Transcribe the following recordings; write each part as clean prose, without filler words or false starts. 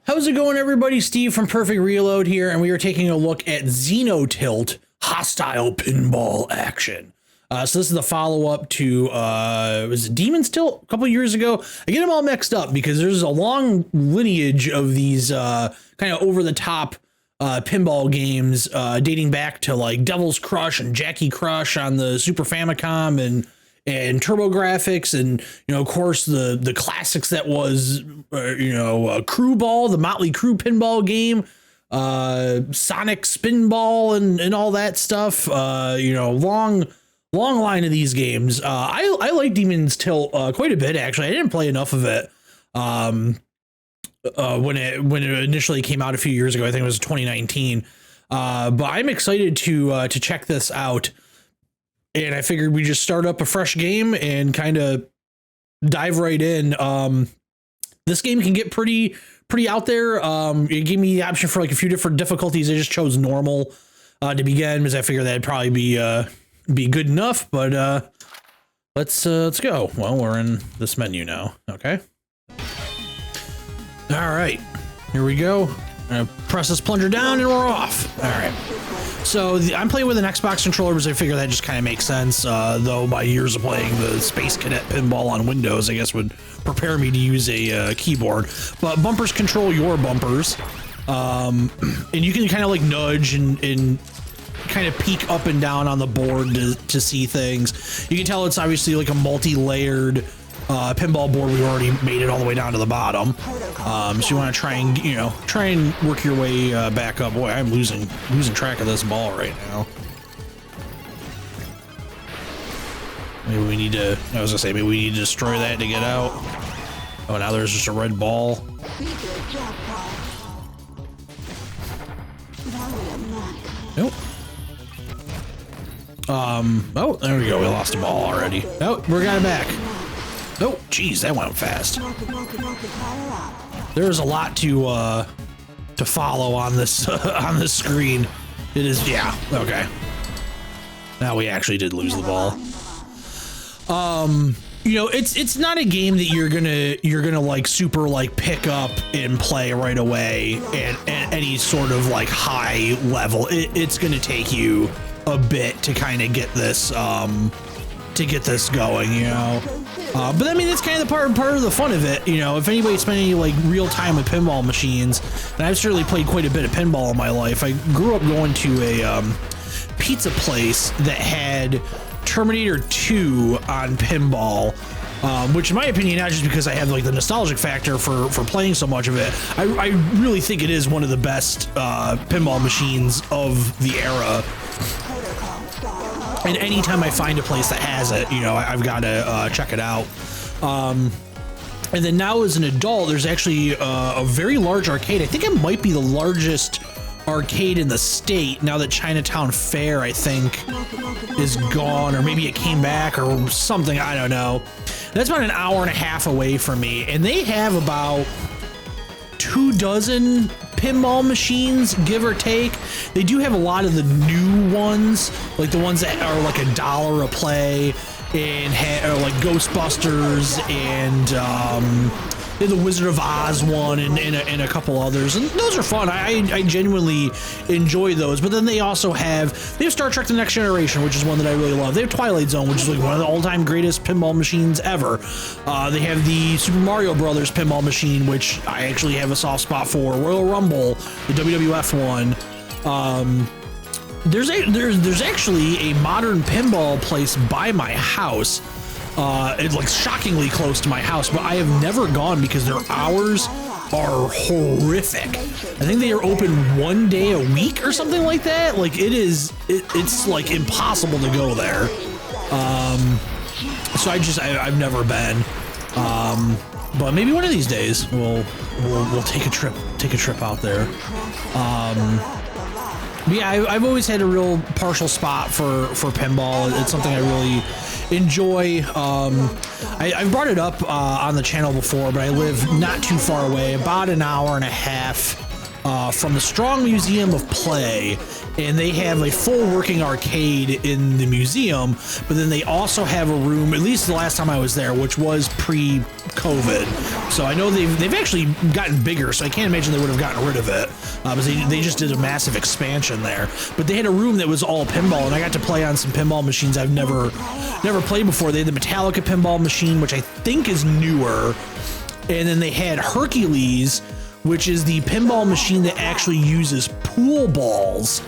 How's it going, everybody? Steve from Perfect Reload here, and we are taking a look at Xenotilt Hostile Pinball Action. So this is the follow-up to, was it Demon's Tilt a couple years ago? I get them all mixed up because there's a long lineage of these kind of over-the-top pinball games dating back to like Devil's Crush and Jackie Crush on the Super Famicom and TurboGrafx, and of course the classics that was Crew Ball, the Motley Crue pinball game, Sonic Spinball, and all that stuff. Long line of these games. I like Demon's Tilt quite a bit, actually. I didn't play enough of it when it initially came out a few years ago. I think it was 2019. But I'm excited to check this out. And I figured we just start up a fresh game and kind of dive right in. This game can get pretty out there. It gave me the option for like a few different difficulties. I just chose normal to begin because I figured that'd probably be good enough. But let's go. Well, we're in this menu now. Okay. All right, here we go. Press this plunger down and we're off. All right. So I'm playing with an Xbox controller because I figure that just kind of makes sense. Though my years of playing the Space Cadet pinball on Windows, I guess, would prepare me to use a keyboard. But bumpers control your bumpers. And you can kind of like nudge and kind of peek up and down on the board to see things. You can tell it's obviously like a multi-layered pinball board. We already made it all the way down to the bottom. So you want to try and work your way back up. Boy, I'm losing track of this ball right now. Maybe we need to, I was gonna say, maybe we need to destroy that to get out. Oh, now there's just a red ball. Nope. Oh, there we go. We lost a ball already. Oh, we got it back. Oh, geez, that went fast. There's a lot to follow on this on this screen. It is, yeah, okay. Now we actually did lose the ball. It's not a game that you're gonna like super like pick up and play right away at any sort of like high level. It's gonna take you a bit to kind of get this going, but I mean, it's kind of the part of the fun of it. If anybody's spent any like real time with pinball machines, and I've certainly played quite a bit of pinball in my life. I grew up going to a pizza place that had Terminator 2 on pinball, which in my opinion, not just because I have like the nostalgic factor for playing so much of it, I really think it is one of the best pinball machines of the era. And anytime I find a place that has it, I've got to check it out. And then now as an adult, there's actually a very large arcade. I think it might be the largest arcade in the state now that Chinatown Fair, I think, is gone, or maybe it came back or something. I don't know. That's about an hour and a half away from me. And they have about 24 pinball machines, give or take. They do have a lot of the new ones, like the ones that are like $1 a play, and like Ghostbusters, and the Wizard of Oz one, and a couple others, and those are fun. I genuinely enjoy those. But then they also have Star Trek: The Next Generation, which is one that I really love. They have Twilight Zone, which is like one of the all-time greatest pinball machines ever. They have the Super Mario Brothers pinball machine, which I actually have a soft spot for. Royal Rumble, the WWF one. There's actually a modern pinball place by my house. It's like shockingly close to my house, but I have never gone because their hours are horrific. I think they are open one day a week or something like that. Like it's like impossible to go there. So I've never been. But maybe one of these days we'll take a trip out there. Yeah, I've always had a real partial spot for pinball. It's something I really enjoy. I've brought it up on the channel before, but I live not too far away, about an hour and a half from the Strong Museum of Play, and they have a full working arcade in the museum, but then they also have a room, at least the last time I was there, which was pre-COVID. So I know they've actually gotten bigger, so I can't imagine they would have gotten rid of it, because they just did a massive expansion there. But they had a room that was all pinball, and I got to play on some pinball machines I've never played before. They had the Metallica pinball machine, which I think is newer, and then they had Hercules, which is the pinball machine that actually uses pool balls.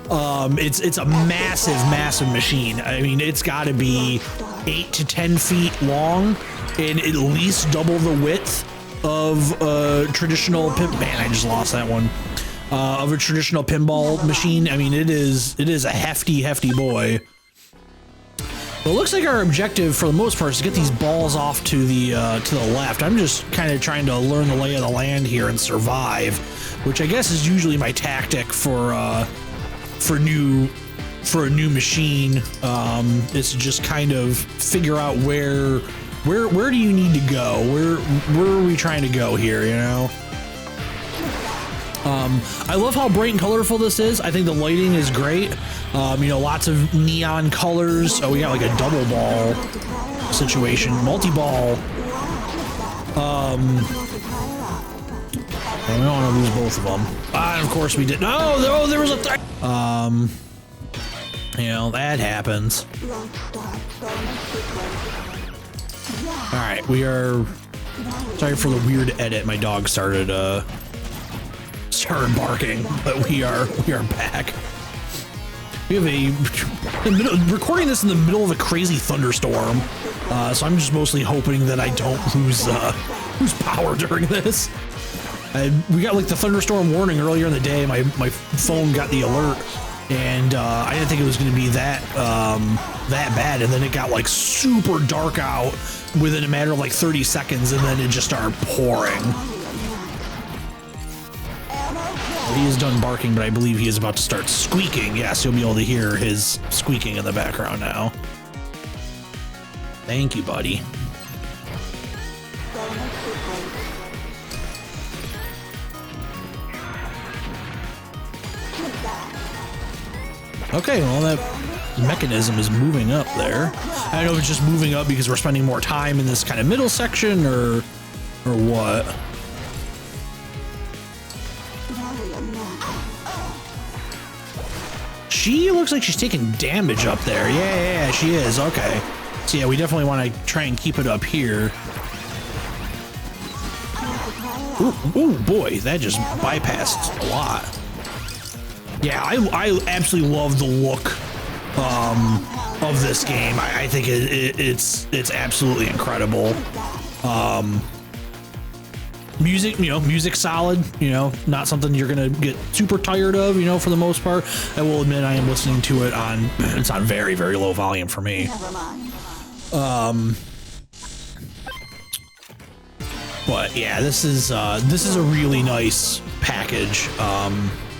It's a massive machine. I mean, it's got to be 8 to 10 feet long and at least double the width of a traditional man, I just lost that one. Of a traditional pinball machine. I mean, it is a hefty boy. But it looks like our objective, for the most part, is to get these balls off to the left. I'm just kind of trying to learn the lay of the land here and survive, which I guess is usually my tactic for a new machine. Is to just kind of figure out where do you need to go? Where are we trying to go here? You know. I love how bright and colorful this is. I think the lighting is great. You know, lots of neon colors. Oh, we got like a double ball situation, multi-ball. We don't want to lose both of them. And of course we did. No, there was a third. You know, that happens. All right, we are. Sorry for the weird edit. My dog started barking, but we are back. We have recording this in the middle of a crazy thunderstorm, so I'm just mostly hoping that I don't lose power during this. We got like the thunderstorm warning earlier in the day. My phone got the alert, and I didn't think it was going to be that bad, and then it got like super dark out within a matter of like 30 seconds, and then it just started pouring. He is done barking, but I believe he is about to start squeaking. Yes, you'll be able to hear his squeaking in the background now. Thank you, buddy. Okay, well, that mechanism is moving up there. I don't know if it's just moving up because we're spending more time in this kind of middle section or what. She looks like she's taking damage up there. Yeah, she is. Okay. So yeah, we definitely want to try and keep it up here. Ooh, boy, that just bypassed a lot. Yeah, I absolutely love the look of this game. I think it's absolutely incredible. Music, music solid, not something you're gonna get super tired of, for the most part. I will admit I am listening to it it's on very, very low volume for me. But yeah, this is a really nice package.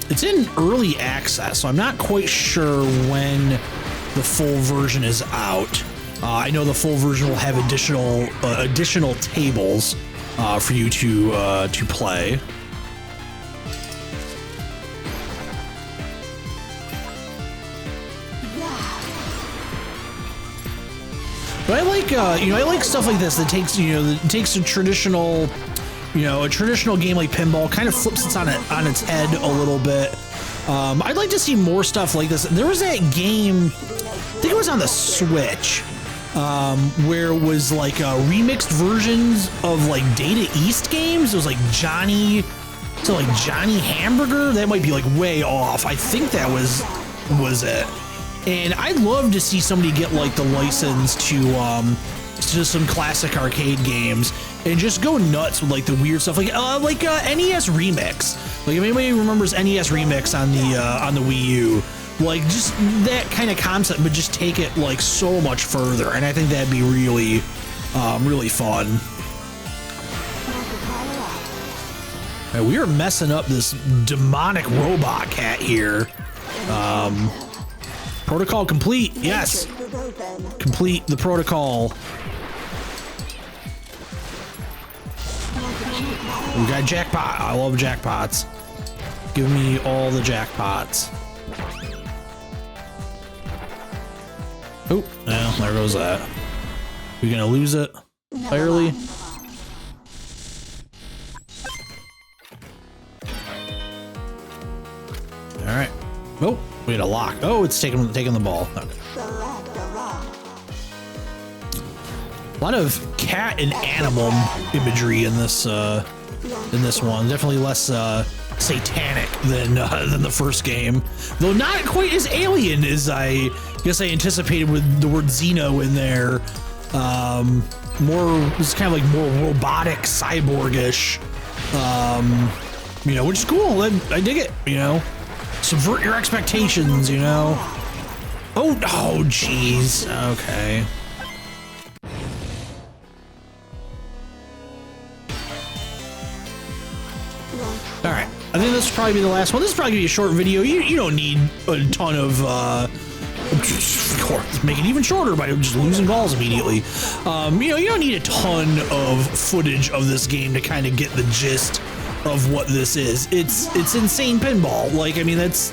It's in early access, so I'm not quite sure when the full version is out. I know the full version will have additional tables for you to play. But I like I like stuff like this that takes a traditional game like pinball, kind of flips it on its head a little bit. I'd like to see more stuff like this. There was that game, I think it was on the Switch, where it was like remixed versions of like Data East games. It was like Johnny Hamburger. That might be like way off. I think that was it. And I'd love to see somebody get like the license to some classic arcade games and just go nuts with like the weird stuff, like NES Remix. Like if anybody remembers NES Remix on the Wii U, like just that kind of concept, but just take it like so much further. And I think that'd be really, really fun. Right, we are messing up this demonic robot cat here. Protocol complete. Yes. Complete the protocol. We got jackpot. I love jackpots. Give me all the jackpots. Oh, well, there goes that. We gonna lose it entirely? All right. Oh, we had a lock. Oh, it's taking the ball. Okay. A lot of cat and animal imagery in this one. Definitely less satanic than the first game, though not quite as alien as I guess I anticipated with the word Xeno in there. It's kind of like more robotic, cyborgish, you know, which is cool. I dig it, you know. Subvert your expectations, you know. Oh, jeez. Okay. All right. I think this will probably be the last one. This is probably gonna be a short video. You don't need a ton of, make it even shorter by just losing balls immediately. You know, you don't need a ton of footage of this game to kind of get the gist of what this is. It's insane pinball. Like, I mean, that's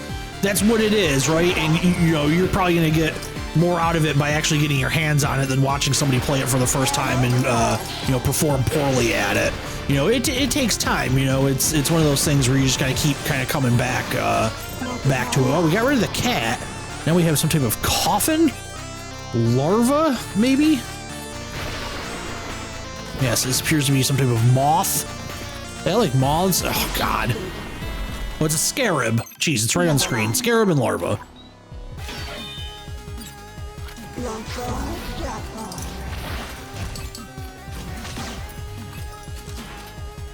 what it is, right? And you know, you're probably gonna get more out of it by actually getting your hands on it than watching somebody play it for the first time and you know, perform poorly at it. You know, it takes time. You know, it's one of those things where you just gotta keep kind of coming back to it. Oh, we got rid of the cat. Now we have some type of coffin larva, maybe. Yes, this appears to be some type of moth. I like moths. Oh God. Oh, it's a scarab. Jeez, it's right on the screen. Scarab and larva.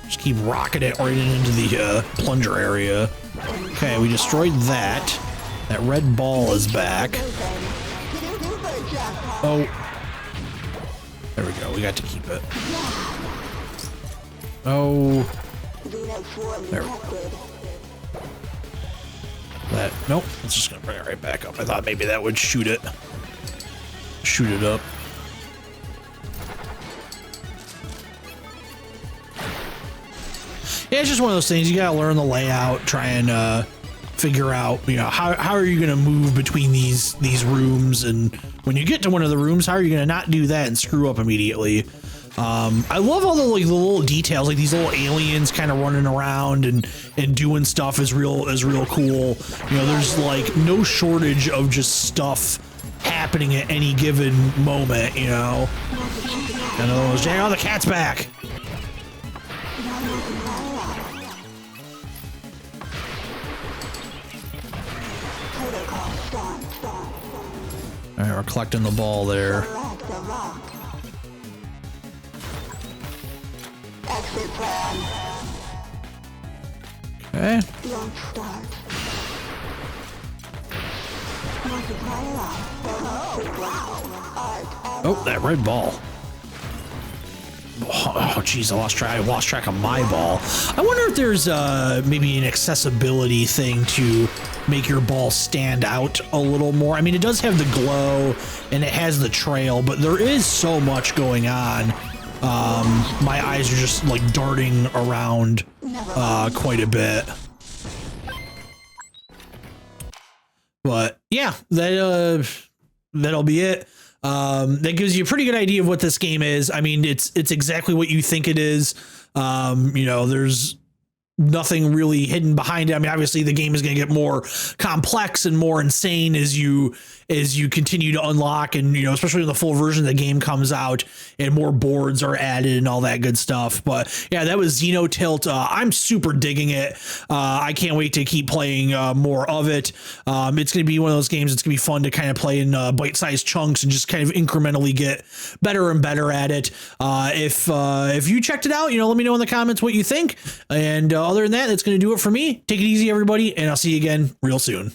Just keep rocking it right into the plunger area. Okay, we destroyed that. That red ball is back. Oh. There we go. We got to keep it. Oh. There we go. That, nope. It's just gonna bring it right back up. I thought maybe that would shoot it. Shoot it up. Yeah, it's just one of those things. You gotta learn the layout, try and figure out, you know, how are you gonna move between these rooms, and when you get to one of the rooms, how are you gonna not do that and screw up immediately? I love all the little details, like these little aliens kind of running around and doing stuff is real cool. You know, there's like no shortage of just stuff happening at any given moment, you know. And oh, the cat's back. All right, we're collecting the ball there. Okay. Oh, that red ball. Oh, geez, I lost track of my ball. I wonder if there's maybe an accessibility thing to make your ball stand out a little more. I mean, it does have the glow and it has the trail, but there is so much going on. My eyes are just like darting around quite a bit. But yeah, that'll be it. That gives you a pretty good idea of what this game is. I mean, it's exactly what you think it is. You know, there's nothing really hidden behind it. I mean, obviously the game is going to get more complex and more insane as you continue to unlock, and, you know, especially when the full version of the game comes out and more boards are added and all that good stuff. But yeah, that was Xenotilt. I'm super digging it. I can't wait to keep playing more of it. It's going to be one of those games that's going to be fun to kind of play in bite-sized chunks and just kind of incrementally get better and better at it. If you checked it out, you know, let me know in the comments what you think. And other than that, that's going to do it for me. Take it easy, everybody, and I'll see you again real soon.